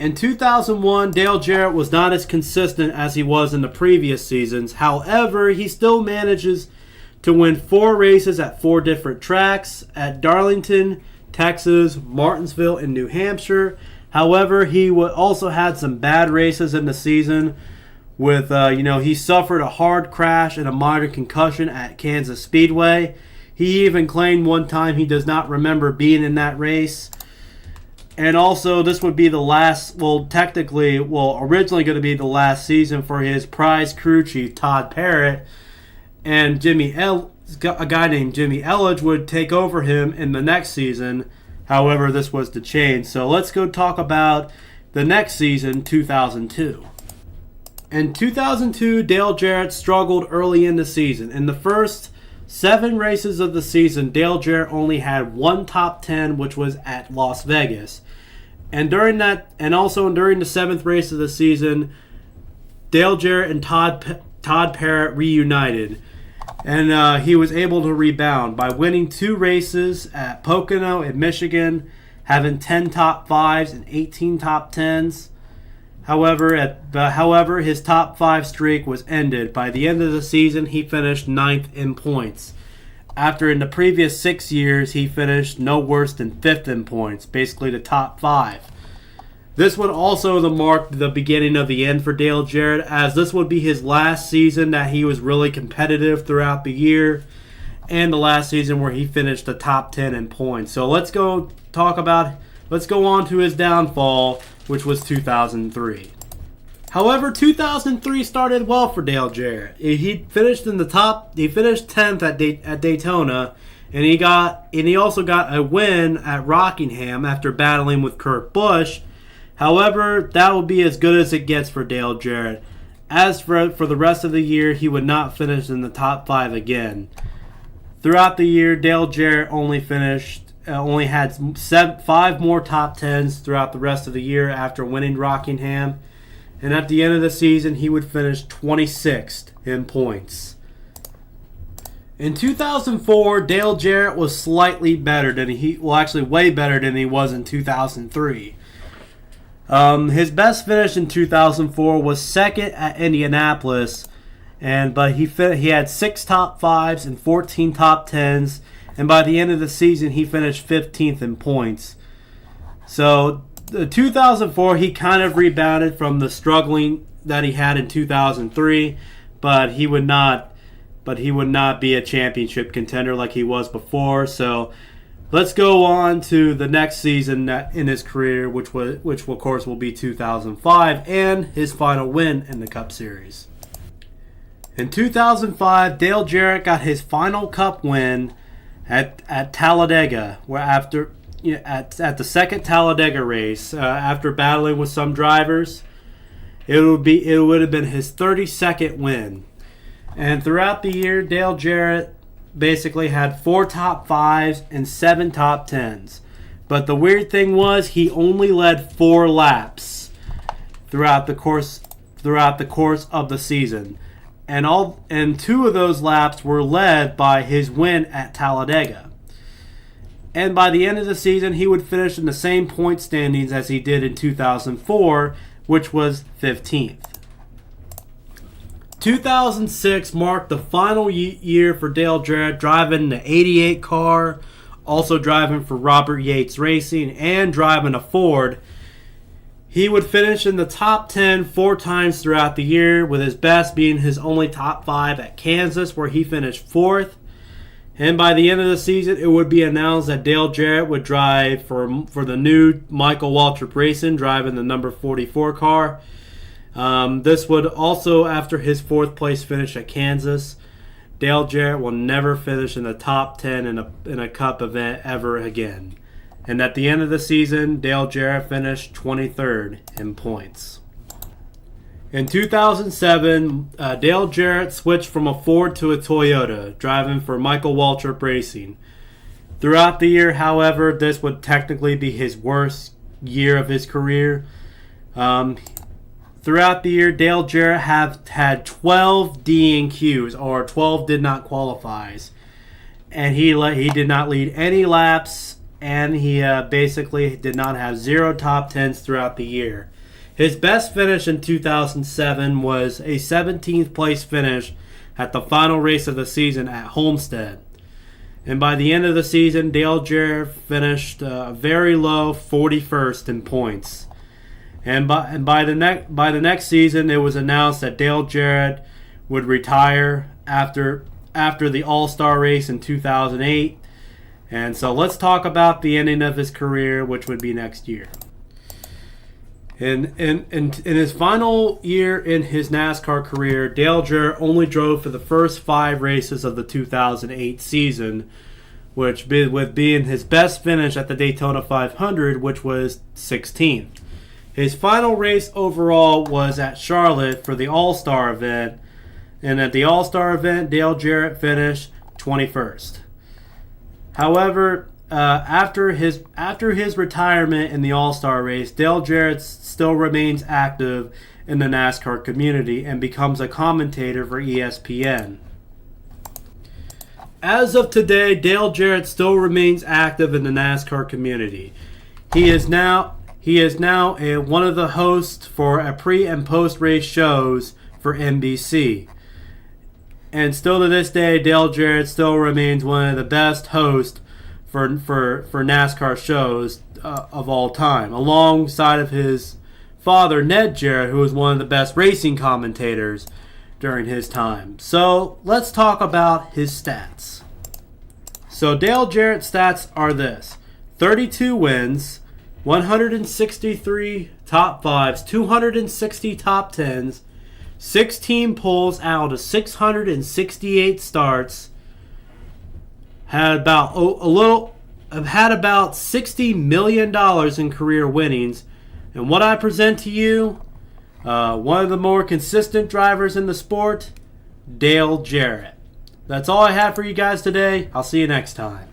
In 2001, Dale Jarrett was not as consistent as he was in the previous seasons. However, he still manages to win 4 races at 4 different tracks at Darlington, Texas, Martinsville, and New Hampshire. However, he also had some bad races in the season with, he suffered a hard crash and a minor concussion at Kansas Speedway. He even claimed one time he does not remember being in that race. And also, this would be the last, originally going to be the last season for his prize crew chief, Todd Parrott. And a guy named Jimmy Elledge would take over him in the next season. However, this was to change. So let's go talk about the next season, 2002. In 2002, Dale Jarrett struggled early in the season. In the first 7 races of the season, Dale Jarrett only had 1 top 10, which was at Las Vegas. And during the 7th race of the season, Dale Jarrett and Todd Parrott reunited. And he was able to rebound by winning 2 races at Pocono in Michigan, having 10 top 5s and 18 top 10s. However, his top 5 streak was ended. By the end of the season, he finished 9th in points. After in the previous 6 years, he finished no worse than 5th in points, basically the top 5. This would also mark the beginning of the end for Dale Jarrett, as this would be his last season that he was really competitive throughout the year, and the last season where he finished the top 10 in points. So let's go on to his downfall, which was 2003. However, 2003 started well for Dale Jarrett. He finished 10th at Daytona, and he also got a win at Rockingham after battling with Kurt Busch. However, that will be as good as it gets for Dale Jarrett. As for the rest of the year, he would not finish in the top 5 again. Throughout the year, Dale Jarrett only had 5 more top 10s throughout the rest of the year after winning Rockingham. And at the end of the season, he would finish 26th in points. In 2004, Dale Jarrett was slightly better than way better than he was in 2003. His best finish in 2004 was 2nd at Indianapolis, but he had 6 top 5s and 14 top 10s, and by the end of the season, he finished 15th in points. So, 2004, he kind of rebounded from the struggling that he had in 2003, but he would not be a championship contender like he was before. So let's go on to the next season in his career, which of course will be 2005, and his final win in the Cup Series. In 2005, Dale Jarrett got his final Cup win at Talladega, where at the second Talladega race, after battling with some drivers, it would have been his 32nd win. And throughout the year, Dale Jarrett basically had 4 top 5s and 7 top 10s. But the weird thing was, he only led 4 laps throughout the course of the season, and 2 of those laps were led by his win at Talladega. And by the end of the season, he would finish in the same point standings as he did in 2004, which was 15th. 2006 marked the final year for Dale Jarrett, driving the 88 car, also driving for Robert Yates Racing, and driving a Ford. He would finish in the top 10 4 times throughout the year, with his best being his only top 5 at Kansas, where he finished 4th. And by the end of the season, it would be announced that Dale Jarrett would drive for the new Michael Waltrip Racing, driving the number 44 car. This would also, after his 4th place finish at Kansas, Dale Jarrett will never finish in the top 10 in a Cup event ever again. And at the end of the season, Dale Jarrett finished 23rd in points. In 2007, Dale Jarrett switched from a Ford to a Toyota, driving for Michael Waltrip Racing. Throughout the year, however, this would technically be his worst year of his career. Throughout the year, Dale Jarrett had 12 DNQs, or 12 did not qualifies. And he did not lead any laps, and he basically did not have 0 top 10s throughout the year. His best finish in 2007 was a 17th place finish at the final race of the season at Homestead. And by the end of the season, Dale Jarrett finished very low 41st in points. And by the next season, it was announced that Dale Jarrett would retire after the All-Star race in 2008. And so let's talk about the ending of his career, which would be next year. In his final year in his NASCAR career, Dale Jarrett only drove for the first 5 races of the 2008 season, with being his best finish at the Daytona 500, which was 16th. His final race overall was at Charlotte for the All-Star event, and at the All-Star event, Dale Jarrett finished 21st. However, after his retirement in the All-Star race, Dale Jarrett still remains active in the NASCAR community and becomes a commentator for ESPN. As of today, Dale Jarrett still remains active in the NASCAR community. He is now one of the hosts for a pre- and post-race shows for NBC. And still to this day, Dale Jarrett still remains one of the best hosts for NASCAR shows of all time, alongside of his father, Ned Jarrett, who was one of the best racing commentators during his time. So let's talk about his stats. So Dale Jarrett's stats are this: 32 wins, 163 top 5s, 260 top 10s, 16 poles out of 668 starts, had about $60 million in career winnings, and what I present to you, one of the more consistent drivers in the sport, Dale Jarrett. That's all I have for you guys today. I'll see you next time.